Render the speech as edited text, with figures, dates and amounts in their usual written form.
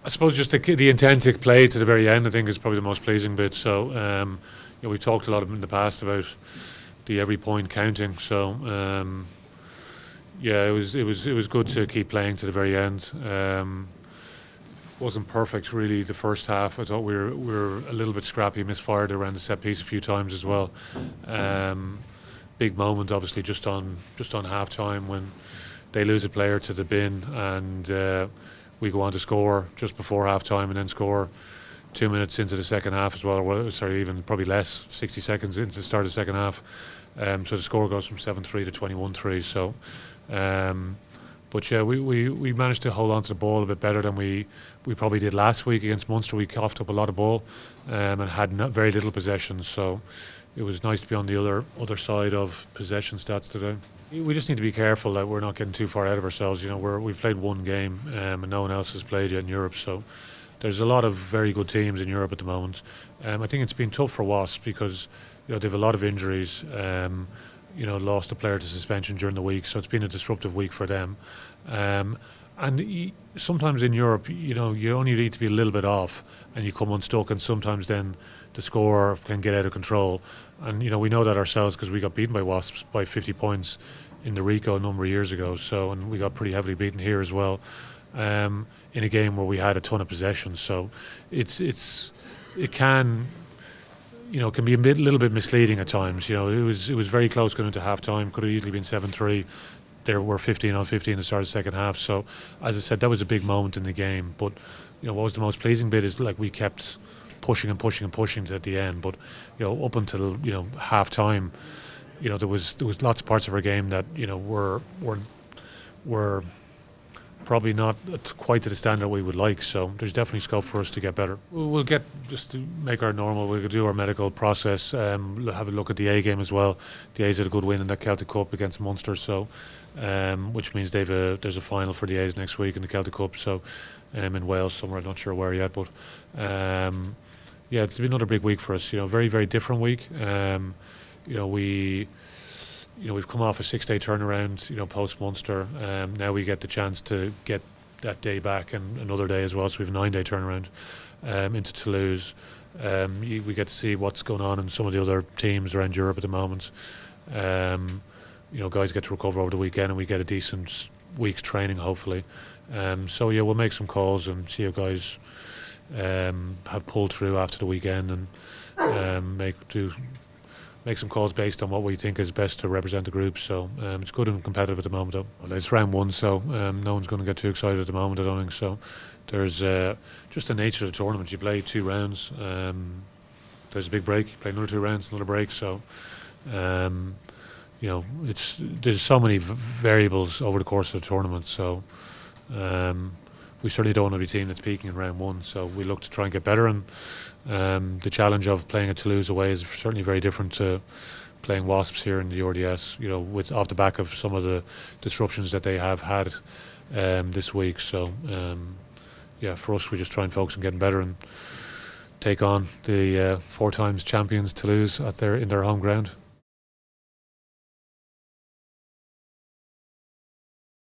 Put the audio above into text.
I suppose just the intent to play to the very end, I think, is probably the most pleasing bit. So, we've talked a lot in the past about the every point counting. So, it was good to keep playing to the very end. Wasn't perfect really the first half. I thought we were a little bit scrappy, misfired around the set piece a few times as well. Big moment, obviously, just on half time when they lose a player to the bin and we go on to score just before half time and then score 2 minutes into the second half as well. Well, sorry, even probably less, 60 seconds into the start of the second half. So the score goes from 7-3 to 21-3. So, but yeah, we managed to hold on to the ball a bit better than we probably did last week against Munster. We coughed up a lot of ball and had very little possession. So it was nice to be on the other side of possession stats today. We just need to be careful that we're not getting too far out of ourselves. We've played one game and no one else has played yet in Europe. So there's a lot of very good teams in Europe at the moment. I think it's been tough for Wasps because they have a lot of injuries. Lost a player to suspension during the week, so it's been a disruptive week for them. And sometimes in Europe, you only need to be a little bit off and you come unstuck, and sometimes then the score can get out of control. And we know that ourselves because we got beaten by Wasps by 50 points in the Rico a number of years ago. So, and we got pretty heavily beaten here as well, in a game where we had a ton of possession. So it can be a little bit misleading at times. It was very close going into half time. Could have easily been 7-3. There were 15 on 15 at the start of the second half. So, as I said, that was a big moment in the game. But what was the most pleasing bit is we kept pushing and pushing and pushing to the end. But up until half time, there was lots of parts of our game that were probably not quite to the standard we would like. So there's definitely scope for us to get better. We'll get, just to make our normal, we'll do our medical process, have a look at the A game as well. The A's had a good win in that Celtic Cup against Munster, so which means there's a final for the A's next week in the Celtic Cup, so in Wales somewhere, I'm not sure where yet, but it's been another big week for us. Very, very different week. We've come off a 6-day turnaround, post Munster. Now we get the chance to get that day back and another day as well. So we have a 9-day turnaround into Toulouse. We get to see what's going on in some of the other teams around Europe at the moment. Guys get to recover over the weekend, and we get a decent week's training, hopefully. We'll make some calls and see how guys have pulled through after the weekend, and make some calls based on what we think is best to represent the group. So it's good and competitive at the moment, though. Well, it's round one, so no one's going to get too excited at the moment, I don't think. So there's just the nature of the tournament. You play 2 rounds, there's a big break, you play another 2 rounds, another break. So there's so many variables over the course of the tournament. So we certainly don't want to be a team that's peaking in round one. So we look to try and get better, and the challenge of playing at Toulouse away is certainly very different to playing Wasps here in the RDS, with off the back of some of the disruptions that they have had this week. So for us, we just try and focus on getting better and take on the 4 times champions Toulouse in their home ground.